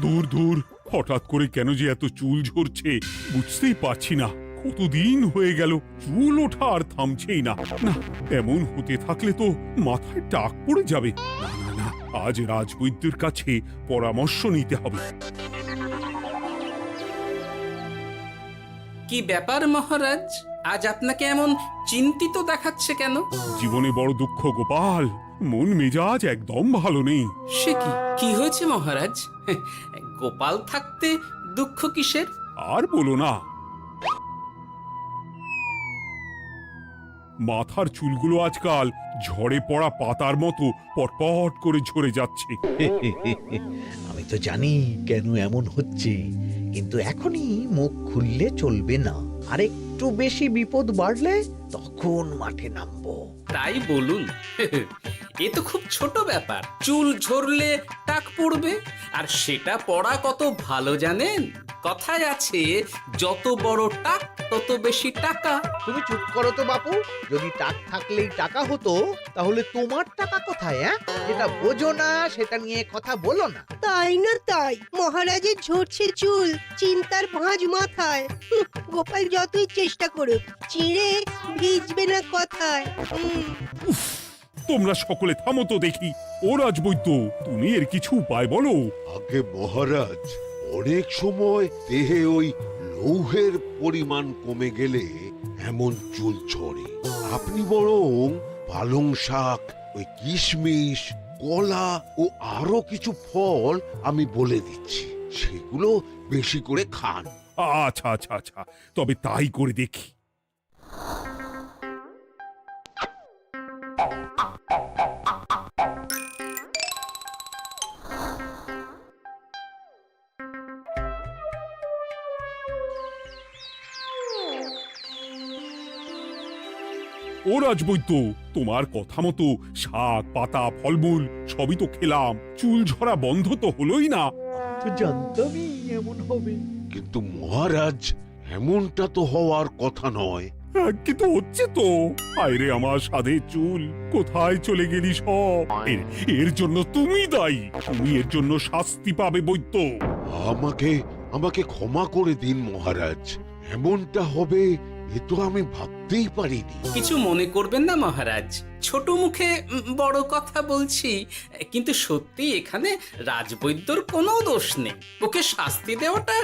দূর দূর, হঠাৎ করে কেন যে এত চুল ঝরছে বুঝতেই পারছি না। কতদিন হয়ে গেল চুল ওঠা আর থামছেই না। না, এমন হতে থাকলে তো মাথায় টাক পড়ে যাবে। না না না, আজ রাজবৈদ্যের কাছে পরামর্শ নিতে হবে। কি ব্যাপার মহারাজ, আজ আপনাকে এমন চিন্তিত দেখাচ্ছে কেন? জীবনে বড় দুঃখ গোপাল, মন মেজাজ একদম ভালো নেই। সে কি, কি হয়েছে মহারাজ? গোপাল থাকতে দুঃখ কিসের? আর বলো না, মাথার চুলগুলো আজকাল ঝড়ে পড়া পাতার মতো পটপট করে ঝরে যাচ্ছে। আমি তো জানি কেন এমন হচ্ছে, কিন্তু এখনই মুখ খুললে চলবে না। আর একটু বেশি বিপদ বাড়লে তখন মাঠে নামবো। তাই বলুন। এ তো খুব ছোট ব্যাপার, চুল ঝরলে টাক পড়বে, আর সেটা পড়া কত ভালো জানেন? কথায় আছে, যত বড় টাক তত বেশি টাকা। তুমি চুপ করো তো বাপু। যদি টাক থাকলেই টাকা হতো, তাহলে তোমার টাকা কোথায়? যেটা বোঝো না সেটা নিয়ে কথা বলো না। তাই না তাই, মহারাজের ঝরছে চুল, চিন্তার ভাঁজ মাথায়। গোপাল যতই চেষ্টা করুক, চিড়ে ভিজবে না কথায়। তোমরা সকলে থামো তো দেখি। ও রাজবৈদ্য, তুমি এর কিছু উপায় বলো। আগে মহারাজ, অনেক সময় দেহে ওই লৌহের পরিমাণ কমে গেলে এমন চুল ঝরে। আপনি বরং পালং শাক, ওই কিশমিশ, কলা ও আরো কিছু ফল আমি বলে দিচ্ছি, সেগুলো বেশি করে খান। আচ্ছা আচ্ছা আচ্ছা, তবে তাই করে দেখি। ও রাজবৈদ্য, তোমার কথা মতো শাক পাতা ফলমূল সবই তো খেলাম, চুল ঝরা বন্ধ তো হলোই না। তো জানতামই এমন হবে। কিন্তু মহারাজ, এমনটা তো হওয়ার কথা নয়। কিন্তু হচ্ছে তো। আরে আমার সাধের চুল, কোথায় চলে গেলি সব? এর জন্য তুমি দায়ী, তুমি এর জন্য শাস্তি পাবে বৈদ্য। আমাকে আমাকে ক্ষমা করে দিন মহারাজ, এমনটা হবে এ তো আমি ভাবতেই পারিনি। কিছু মনে করবেন না মহারাজ, ছোট মুখে বড় কথা বলছি, কিন্তু সত্যি এখানে রাজবৈদ্যর কোনো দোষ নেই। ওকে শাস্তি দেওয়াটা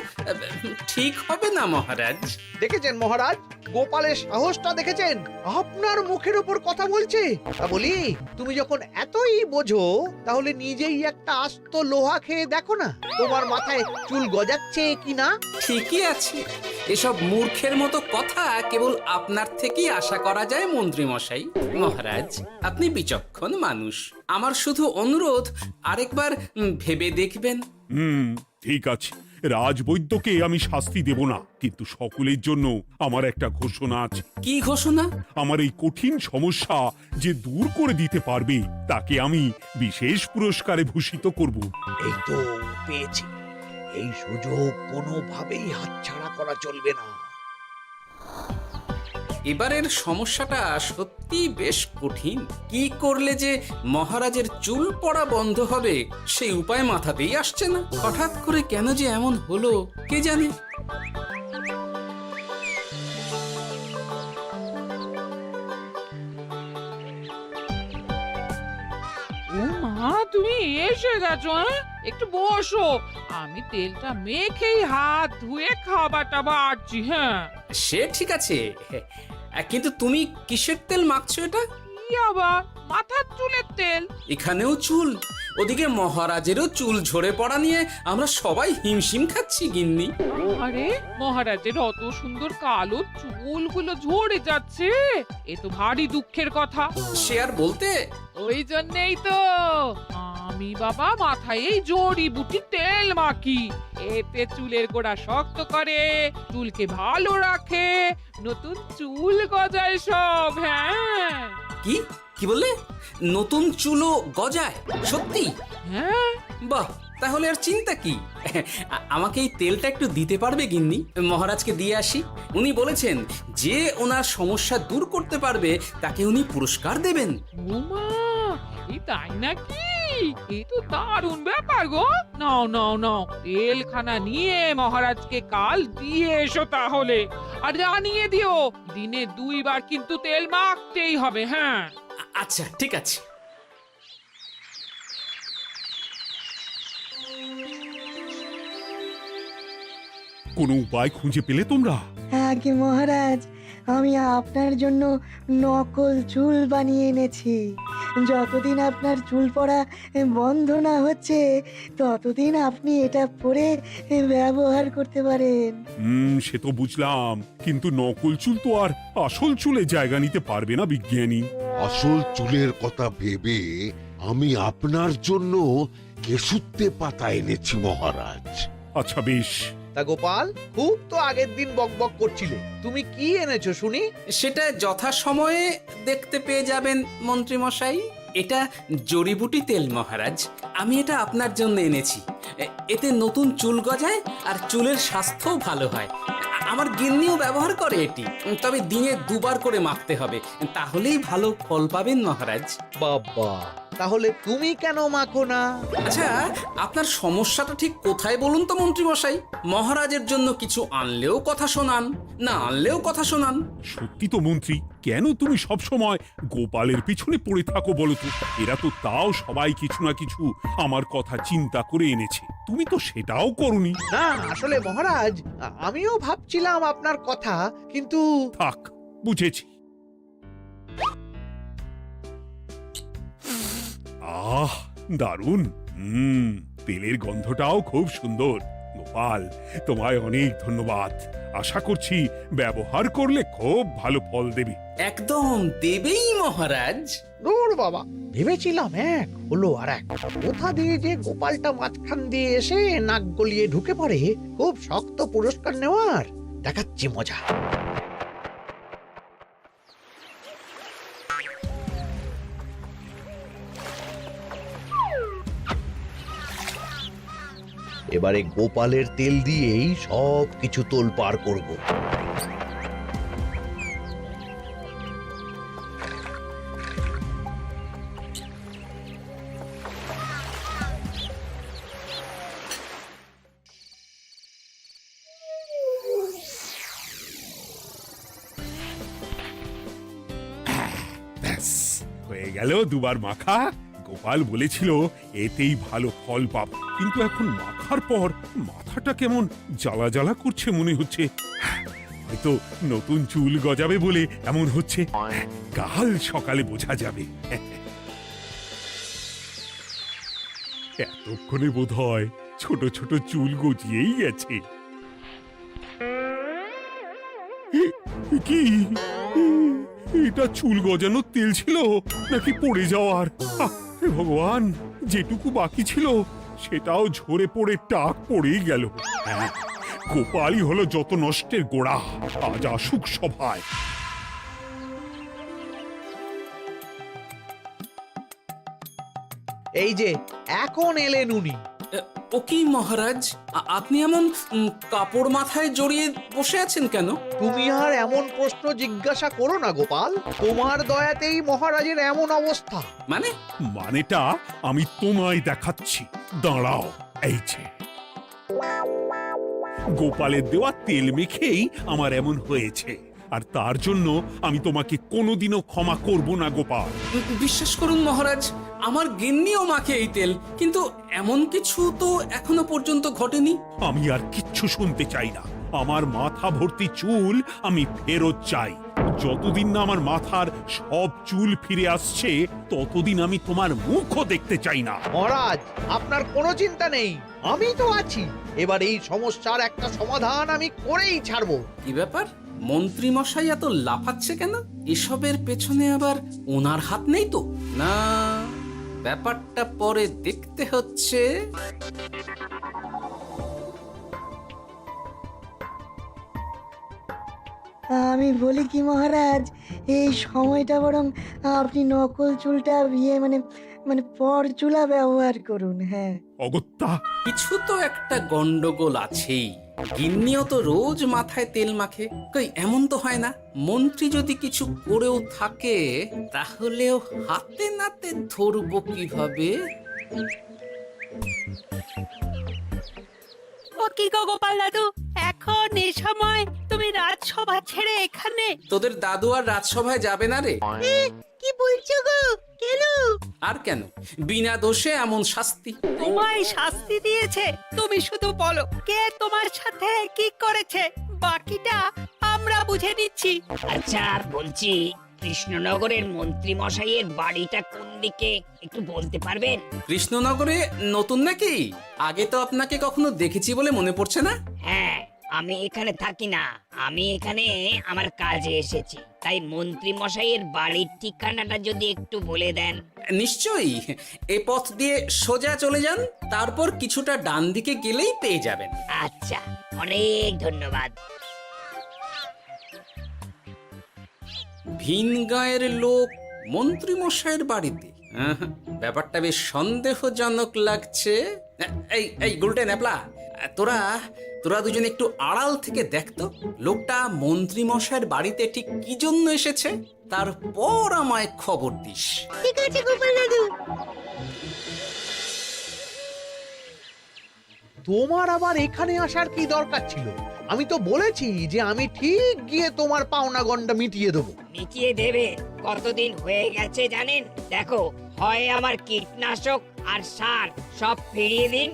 ঠিক হবে না মহারাজ। দেখেছেন মহারাজ, গোপালের সাহসটা দেখেছেন? আপনার মুখের উপর কথা বলছে। তা বলি, তুমি যখন এতই বোঝো, তাহলে নিজেই একটা আস্ত লোহা খেয়ে দেখো না, তোমার মাথায় চুল গজাচ্ছে কিনা। ঠিকই আছে, এসব মূর্খের মতো কথা কেবল আপনার থেকেই আশা করা যায় মন্ত্রী মশাই। মহারাজ, আপনি বিচক্ষণ মানুষ, আমার শুধু অনুরোধ, আরেকবার ভেবে দেখবেন। ঠিক আছে, রাজবৈদ্যকে আমি শাস্তি দেব না, কিন্তু সকলের জন্য আমার একটা ঘোষণা আছে। কি ঘোষণা? আমার এই কঠিন সমস্যা যে দূর করে দিতে পারবে, তাকে আমি বিশেষ পুরস্কারে ভূষিত করব। এই তো পেয়েছি, এই সুযোগ কোনোভাবেই হাতছাড়া করা চলবে না। এবারের সমস্যাটা সত্যি বেশ কঠিন। কি করলে যে মহারাজের চুল পড়া বন্ধ হবে সেই উপায় মাথাতেই আসছে না। হঠাৎ করে কেন যে এমন হলো কে জানে। ও মা, তুমি এসে গেছো? একটু বসো, আমি তেলটা মেখেই হাত ধুয়ে খাবারটা বাড়ছি। হ্যাঁ, সে ঠিক আছে, কিন্তু তুমি কিসের তেল মাখছো এটা? কি আবার মাথার চুলের তেল? এখানেও চুল, ওদিকে মহারাজেরও চুল ঝরে পড়া নিয়ে আমরা সবাই হিমশিম খাচ্ছি গিন্নি। আরে, মহারাজের অত সুন্দর কালো চুলগুলো ঝরে যাচ্ছে, এ তো ভারী দুঃখের কথা। সে আর বলতে। ওই জন্যেই তো আমি বাবা মাথায় এই জড়িবুটি তেল মাখি। এতে চুলের গোড়া শক্ত করে, চুলকে ভালো রাখে, নতুন চুল গজায় সব। হ্যাঁ। কি কি বললে? নতুন চুলও গজায়? সত্যি? হ্যাঁ। বাহ, তাহলে আর চিন্তা কি। আমাকে এই তেলটা একটু দিতে পারবে গিন্নি? মহারাজকে দিয়ে আসি। উনি বলেছেন যে ওনার সমস্যা দূর করতে পারবে তাকে উনি পুরস্কার দেবেন। ওমা, এই তাই নাকি? এই তো দারুণ ব্যাপার গো। নাও নাও নাও, তেলখানা নিয়ে মহারাজকে কাল দিয়ে এসো তাহলে। আর জানিয়ে দিও, দিনে 2 বার কিন্তু তেল মাখতেই হবে। হ্যাঁ, আচ্ছা ঠিক আছে। কোনো উপায় খুঁজে পেলে তোমরা? আগে মহারাজ, আমি আপনার জন্য নকল চুল বানিয়ে এনেছি। যতদিন আপনার চুল পড়া বন্ধ না হচ্ছে ততদিন আপনি এটা পরে ব্যবহার করতে পারেন। সে তো বুঝলাম, কিন্তু নকল চুল তো আর আসল চুলে জায়গা নিতে পারবে না বিজ্ঞানী। আসল চুলের কথা ভেবে আমি আপনার জন্য কেশুত্তে পাতা এনেছি মহারাজ। আচ্ছা বেশ। তা গোপাল, খুব তো আগের দিন বকবক করছিলে, তুমি কি এনেছো শুনি? সেটা যথাসময়ে দেখতে পেয়ে যাবেন মন্ত্রী মশাই। এটা জড়িবুটি তেল মহারাজ, আমি এটা আপনার জন্য এনেছি। এতে নতুন চুল গজায় আর চুলের স্বাস্থ্যও ভালো হয়। আমার গিন্নিও ব্যবহার করে এটি, তবে দিনে 2 বার করে মাখতে হবে, তাহলেই ভালো ফল পাবেন মহারাজ। বাবা, তাহলে তুমি কেন মাখো না? আচ্ছা, আপনার সমস্যাটা ঠিক কোথায় বলুন তো মন্ত্রী মশাই? মহারাজের জন্য কিছু আনলেও কথা শোনান, না আনলেও কথা শোনান। সত্যি তো মন্ত্রী, কেন তুমি সব সময় গোপালের পিছনে পড়ে থাকো বলো তো? এরা তো তাও সবাই কিছু না কিছু আমার কথা চিন্তা করে এনেছে, তুমি তো সেটাও করনি। না আসলে মহারাজ, আমিও ভাবছিলাম আপনার কথা, কিন্তু থাক, বুঝেছি। আহ, দারুণ। তেলের গন্ধটাও খুব সুন্দর। গোপাল, তোমায় অনেক ধন্যবাদ। আশা করছি ব্যবহার করলে খুব ভালো ফল দেবে। একদম দেবেই মহারাজ। দূর বাবা, ভেবেছিলাম এক হলো আর এক। কোথা দিয়ে যে গোপালটা মাঝখান দিয়ে এসে নাক গলিয়ে ঢুকে পড়ে, খুব শক্ত পুরস্কার নেওয়ার। দেখাচ্ছি মজা। এবারে গোপালের তেল দিয়েই সব কিছু তোলপাড় করব। ব্যাস, হয়ে গেল 2 বার মাখা। গোপাল বলেছিল এতেই ভালো ফল পাব, কিন্তু এখন মাখার পর মাথাটা কেমন জ্বালা জ্বালা করছে মনে হচ্ছে। হয়তো নতুন চুল গজাবে বলে এমন হচ্ছে। কাল সকালে বোঝা যাবে। এতক্ষণে বোধহয় ছোট ছোট চুল গজিয়েই গেছে। কি এটা চুল গজানোর তেল ছিল নাকি পড়ে যাওয়ার? হে ভগবান, যেটুকু বাকি ছিল সেটাও ঝরে পড়ে টাক পড়েই গেল। হ্যাঁ, গোপালই হলো যত নষ্টের গোড়া। আজ আসুক সভায়। এই যে এখন এলেন উনি। ও কি মহারাজ, আপনি এমন কাপড় মাথায় জড়িয়ে বসে আছেন কেন? তুমি আর এমন প্রশ্ন জিজ্ঞাসা করো না গোপাল, তোমার দয়াতেই মহারাজের এমন অবস্থা। মানে? মানেটা আমি তোমায় দেখাচ্ছি, দাঁড়াও। এই যে গোপালের দেওয়া তেল মেখেই আমার এমন হয়েছে, আর তার জন্য আমি তোমাকে কোনোদিনও ক্ষমা করব না গোপাল। বিশ্বাস করুন মহারাজ, আমার গিন্নিও মাখে এই তেল, কিন্তু এমন কিছু তো এখনো পর্যন্ত ঘটেনি। আমি আর কিচ্ছু শুনতে চাই না। আমার মাথা ভর্তি চুল আমি ফেরত চাই। যতদিন না আমার মাথার সব চুল ফিরে আসছে ততদিন আমি তোমার মুখও দেখতে চাই না। মহারাজ, আপনার কোনো চিন্তা নেই, আমি তো আছি। এবার এই সমস্যার একটা সমাধান আমি করেই ছাড়বো। কি ব্যাপার, মন্ত্রী মশাই এত লাফাচ্ছে কেন? এসবের পেছনে আবার ওনার হাত নেই তো? না, ব্যাপারটা পরে দেখতে হচ্ছে। আমি বলি কি মহারাজ, এই সময়টা বরং আপনি নকল চুলটা মানে মানে পরচুলা ব্যবহার করুন। হ্যাঁ, অগত্যা, কিছু তো একটা গন্ডগোল আছেই। গিন্নিও তো রোজ মাথায় তেল মাখে, কই এমন তো হয় না। মন্ত্রী যদি কিছু করেও থাকে তাহলেও হাতে নাতে ধরবো কিভাবে? ও কি গো গোপাল দাদু, এখন এই সময় তুমি রাজসভা ছেড়ে এখানে? তোদের দাদু আর রাজসভায় যাবে না রে? কি বলছো গো? কেন? আর কেন, বিনা দোষে এমন শাস্তি। তোমায় শাস্তি দিয়েছে, তুমি শুধু বলো কে তোমার সাথে কি করেছে, বাকিটা আমরা বুঝে নিচ্ছি। আচ্ছা বলছি, কৃষ্ণনগরের মন্ত্রী মশাইয়ের বাড়িটা কোন দিকে একটু বলতে পারবেন? কৃষ্ণনগরে নতুন নাকি? আগে তো আপনাকে কখনো দেখেছি বলে মনে পড়ছে না। হ্যাঁ, আমি এখানে থাকি না, আমি এখানে আমার কাজে এসেছি, তাই মন্ত্রী মশাইয়ের বাড়ির ঠিকানাটা যদি একটু বলে দেন। নিশ্চয়ই, এ পথ দিয়ে সোজা চলে যান, তারপর কিছুটা ডান দিকে গেলেই পেয়ে যাবেন। আচ্ছা, অনেক ধন্যবাদ। ভিন গাঁয়ের লোক মন্ত্রী মশাইয়ের বাড়িতে? ব্যাপারটা বেশ সন্দেহজনক লাগছে। এই এই গুলটে ন্যাপলা, তোরা তোরা দুজন একটু আড়াল থেকে দেখতো লোকটা মন্ত্রী মশাইয়ের বাড়িতে ঠিক কি জন্য এসেছে, তারপর আমায় খবর দিস। ঠিক আছে গোপাল দাদু। তোমার আবার এখানে আসার কি দরকার ছিল? আমি তো বলেছি যে আমি ঠিক গিয়ে তোমার পাওনা গন্ডা মিটিয়ে দেবো। মিটিয়ে দেবে? কতদিন হয়ে গেছে জানেন? দেখো, হয় আমার কীটনাশক আর সার সব ফিরিয়ে দিন,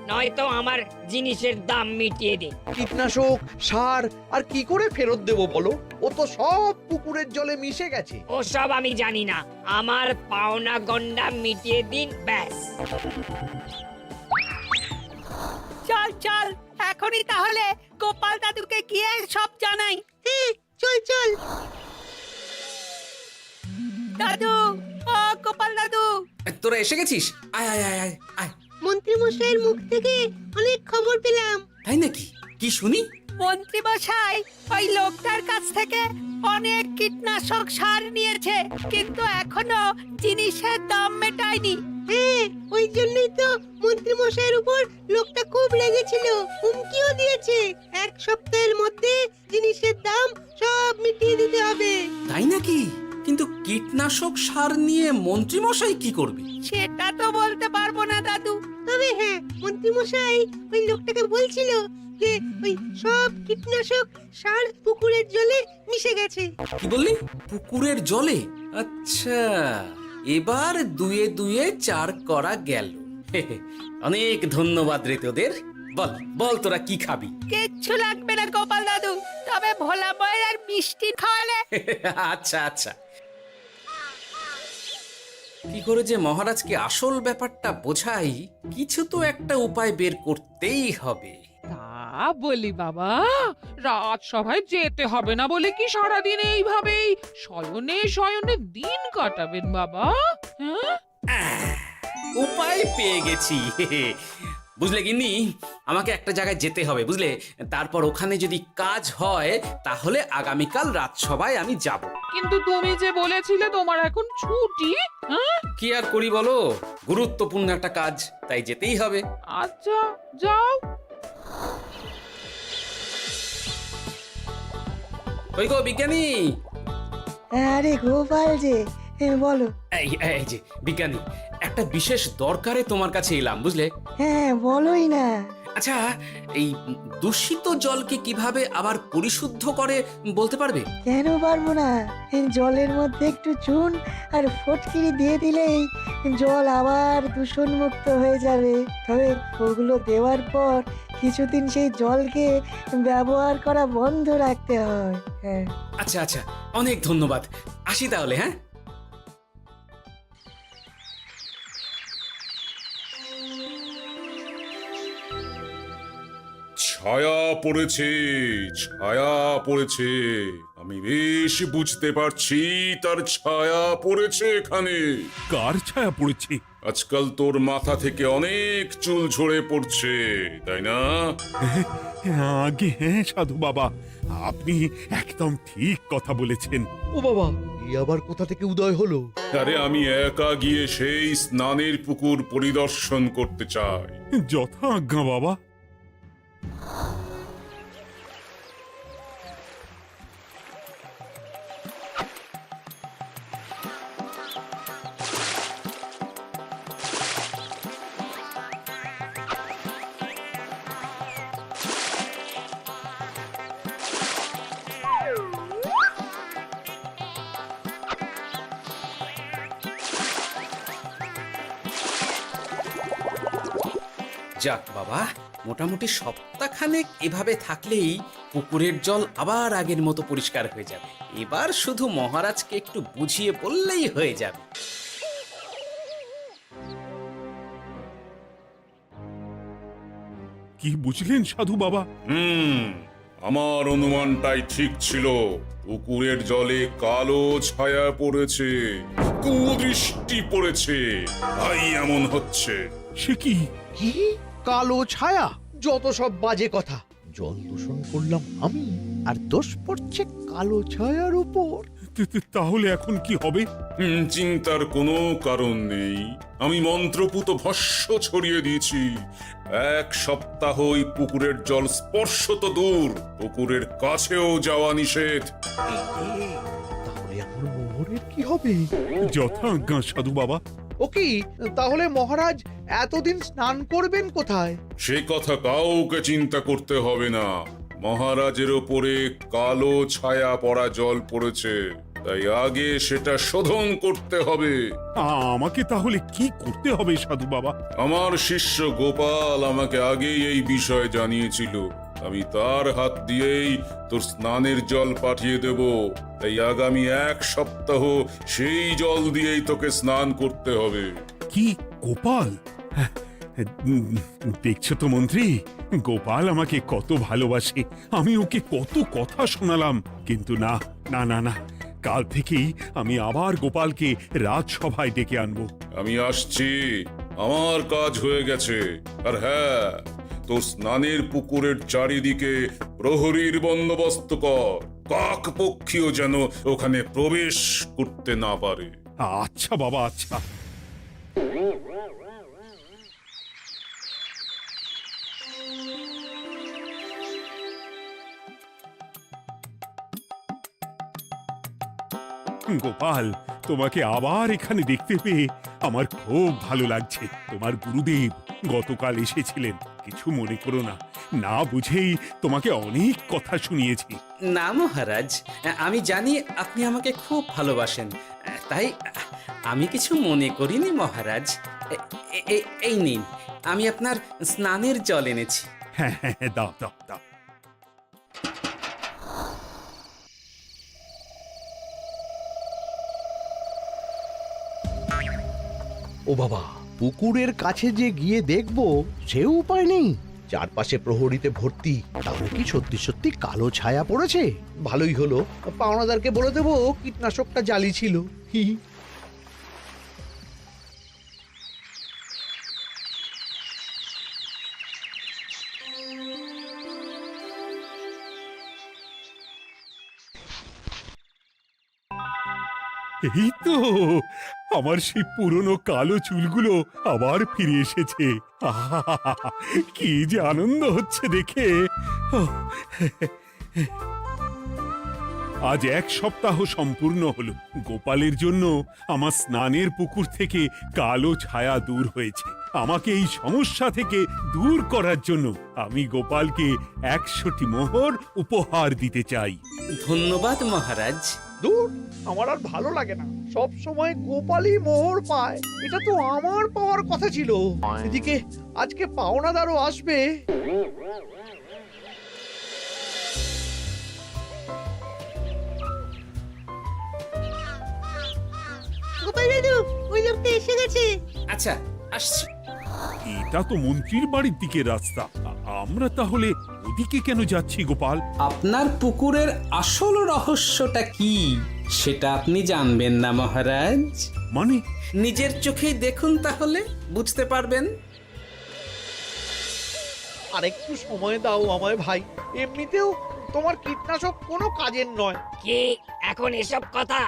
নয়তো আমার জিনিসের দাম মিটিয়ে দিন। কীটনাশক, সার আর কি করে ফেরত দেবো বলো? ও তো সব পুকুরের জলে মিশে গেছে। ওসব আমি জানি না, আমার পাওনা গন্ডা মিটিয়ে দিন, ব্যাস। চল চল, এখনই তাহলে গোপাল দাদুকে গিয়ে সব জানাই। হ্যাঁ, চল চল। দাদু, ও গোপাল দাদু। তোরা এসে গেছিস? আয় আয় আয় আয় আয়। মন্ত্রী মশাইয়ের মুখ থেকে অনেক খবর পেলাম। তাই নাকি? কি শুনি? মন্ত্রী মশাই ওই লোকটার কাছ থেকে অনেক কীটনাশক সার নিয়েছে, কিন্তু এখনো জিনিসের দাম মেটায়নি। হ্যাঁ, ওই জন্যই তো মন্ত্রী মশাইয়ের উপর লোকটা খুব রেগেছিল, হুমকিও দিয়েছে 1 সপ্তাহের মধ্যে জিনিসের দাম সব মিটিয়ে দিতে হবে। তাই নাকি? কিন্তু কীটনাশক সার নিয়ে মন্ত্রী মশাই কি করবে? সেটা তো বলতে পারবো না দাদু। তবে হ্যাঁ, মন্ত্রী মশাই ওই লোকটাকে বলছিল যে ওই সব কীটনাশক সার পুকুরের জলে মিশে গেছে। কি বললি? পুকুরের জলে? আচ্ছা, এবার দুয়ে দুয়ে 4 করা গেল। অনেক ধন্যবাদ রে তোদের। বল বল, তোরা কি খাবি? কিচ্ছু লাগবে না গোপাল দাদু, তবে ভোলা বয়ের আর মিষ্টি খাওয়ালে। আচ্ছা আচ্ছা। কি করে যে মহারাজকে আসল ব্যাপারটা বোঝাই, কিছু তো একটা উপায় বের করতেই হবে। তা বলি বাবা, রাজসভায় যেতে হবে না বলে কি সারাদিন এইভাবেই শয়নে শয়নে দিন কাটাবেন বাবা? হ্যাঁ, উপায় পেয়ে গেছি। বুঝলে গিন্নি, আমাকে একটা জায়গায় যেতে হবে, বুঝলে? তারপর ওখানে যদি কাজ হয় তাহলে আগামীকাল রাজসভায় আমি যাব। কিন্তু তুমি যে বলেছিলে তোমার এখন ছুটি। হ্যাঁ, কি আর করি বলো, গুরুত্বপূর্ণ একটা কাজ, তাই যেতেই হবে। আচ্ছা যাও। ওই গো বিজ্ঞানী, আরে গোপাল যে, বলো। এই এই যে বিজ্ঞানী, একটা বিশেষ দরকারে তোমার কাছে এলাম, বুঝলে? হ্যাঁ, বলোই না। আচ্ছা, এই দূষিত জলকে কিভাবে আবার পরিশুদ্ধ করে বলতে পারবে? কেন পারবো না? জলের মধ্যে একটু চুন আর ফটকিরি দিয়ে দিলেই জল আবার দূষণমুক্ত হয়ে যাবে। তবে ওগুলো দেওয়ার পর কিছুদিন সেই জলকে ব্যবহার করা বন্ধ রাখতে হয়। হ্যাঁ। আচ্ছা আচ্ছা, অনেক ধন্যবাদ, আসি তাহলে। হ্যাঁ, ছায়া পড়েছে, ছায়া পড়েছে, আমি বেশ বুঝতে পারছি তার ছায়া পড়েছে এখানে। কার ছায়া পড়েছে? আজকাল তোর মাথা থেকে অনেক চুল ঝরে পড়ছে, তাই না? আগে হ্যাঁ সাধু বাবা, আপনি একদম ঠিক কথা বলেছেন। ও বাবা, এই আবার কোথা থেকে উদয় হলো? আরে আমি একা গিয়ে সেই স্নানের পুকুর পরিদর্শন করতে চাই। যথা আজ্ঞা বাবা। যাক বাবা, মোটামুটি সপ্তাহখানেক এভাবে থাকলেই পুকুরের জল আবার আগের মতো পরিষ্কার হয়ে যাবে। এবার শুধু মহারাজকে একটু বুঝিয়ে বললেই হয়ে যাবে। কি বুঝলেন সাধু বাবা? আমার অনুমানটাই ঠিক ছিল। পুকুরের জলে কালো ছায়া পড়েছে, কুদৃষ্টি পড়েছে, তাই এমন হচ্ছে। সে কি? কি কালো ছায়া? যত সব বাজে কথা। জল দূষণ করলাম আমি, আর দোষ পড়ছে কালো ছায়ার উপর। তাহলে এখন কি হবে? চিন্তার কোনো কারণ নেই। আমি মন্ত্রপুত ভস্য ছড়িয়ে দিয়েছি। 1 সপ্তাহ ওই পুকুরের জল স্পর্শ তো দূর, পুকুরের কাছেও যাওয়া নিষেধ। তাহলে আমার মোহরের কি হবে? যথাজ্ঞা সাধু বাবা। ও কি তাহলে মহারাজ এতদিন স্নান করবেন কোথায়? সে কথা কাউকে চিন্তা করতে হবে না। মহারাজের ওপরে কালো ছায়া পড়া জল পড়েছে, তাই আগে সেটা শোধন করতে হবে। আমাকে তাহলে কি করতে হবে সাধু বাবা? আমার শিষ্য গোপাল আমাকে আগেই এই বিষয় জানিয়েছিল। আমি তার হাত দিয়েই তোর স্নানের জল পাঠিয়ে দেব। তাই আগামী 1 সপ্তাহ সেই জল দিয়েই তোকে স্নান করতে হবে। কি গোপাল? দেখছো তো মন্ত্রী, গোপাল আমাকে কত ভালোবাসে। আমি ওকে কত কথা শোনালাম, কিন্তু না না না না, কাল থেকেই আমি আবার গোপালকে রাজসভায় ডেকে আনবো। আমি আসছি, আমার কাজ হয়ে গেছে। আর হ্যাঁ, তোর স্নানের পুকুরের চারিদিকে প্রহরীর বন্দোবস্ত কর। কাক পক্ষীও যেন ওখানে প্রবেশ করতে না পারে। আচ্ছা বাবা, আচ্ছা। গোপাল, তোমাকে আবার এখানে দেখতে পেয়ে আমার খুব ভালো লাগছে। তোমার গুরুদেব গতকাল এসেছিলেন, কিছু মনে করো না। না বুঝেই তোমাকে অনেক কথা শুনিয়েছি। না মহারাজ, আমি জানি আপনি আমাকে খুব ভালোবাসেন, তাই আমি কিছু মনে করিনি মহারাজ। এই নিন, আমি আপনার স্নানের জল এনেছি। হ্যাঁ হ্যাঁ হ্যাঁ, দাও দাও দাও। ও বাবা, পুকুরের কাছে যে গিয়ে দেখবো সে উপায় নেই। চারপাশে প্রহরীতে ভর্তি। তাহলে কি সত্যি সত্যি কালো ছায়া পড়েছে? ভালোই হলো, পাওনাদারকে বলে দেবো কীটনাশকটা জালি ছিল। হি হি। এই তো আমার সেই পুরনো কালো চুলগুলো আবার ফিরে এসেছে। আহা, কি যে আনন্দ হচ্ছে দেখে। আজ 1 সপ্তাহ সম্পূর্ণ হলো। গোপালের জন্য আমার স্নানের পুকুর থেকে কালো ছায়া দূর হয়েছে। আমাকে এই সমস্যা থেকে দূর করার জন্য আমি গোপালকে 100টি মোহর উপহার দিতে চাই। ধন্যবাদ মহারাজ। দূর, আমার আর ভালো লাগে না। সব সময় গোপালই মোহর পায়, এটা তো আমার পাওয়ার কথা ছিল। এদিকে আজকে পাওনাদারও আসবে। গোপাল দাদু, ওই লোকটা এসে গেছে। আচ্ছা, আসছি। এটা তো মন্ত্রীর বাড়ির দিকে রাস্তা। আমরা তাহলে ওদিকে কেন যাচ্ছি গোপাল? আপনার পুকুরের আসল রহস্যটা কি সেটা আপনি জানবেন না মহারাজ? মানে? নিজের চোখেই দেখুন, তাহলে বুঝতে পারবেন। আর একটু সময় দাও আমায় ভাই। এমনিতেও তোমার কীটনাশক কোনো কাজের নয়। কি এখন এসব কথা?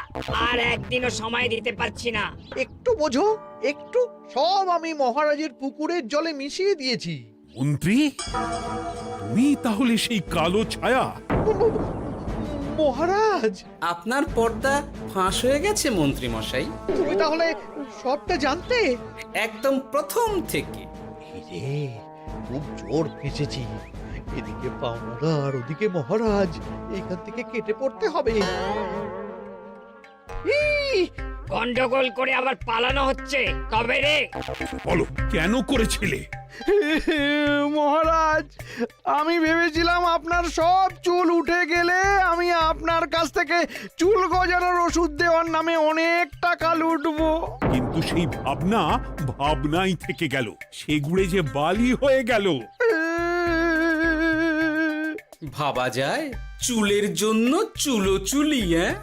আর একদিনও সময় দিতে পারছি না। একটু বোঝো, একটু। সব আমি মহারাজের পুকুরের জলে মিশিয়ে দিয়েছি। মন্ত্রী, তুমি তাহলে সেই কালো ছায়া? মহারাজ, আপনার পর্দা ফাঁস হয়ে গেছে মন্ত্রী মশাই। তুমি তাহলে সবটা জানতে? একদম প্রথম থেকে। রে, খুব জোর ফেঁসেছি। এদিকে পাওনাদার, ওদিকে মহারাজ। এখান থেকে কেটে পড়তে হবে। গন্ডগোল করে আবার পালানো হচ্ছে তবে রে। বলো, কেন করেছিলে? মহারাজ, আমি ভেবেছিলাম আপনার সব চুল উঠে গেলে আমি আপনার কাছ থেকে চুল গজানোর ওষুধ দেওয়ার নামে অনেক টাকা লুটবো। কিন্তু সেই ভাবনা ভাবনাই থেকে গেল, সেগুড়ে যে বালি হয়ে গেল। ভাবা যায় চুলের জন্য চুলো চুলি, হ্যাঁ?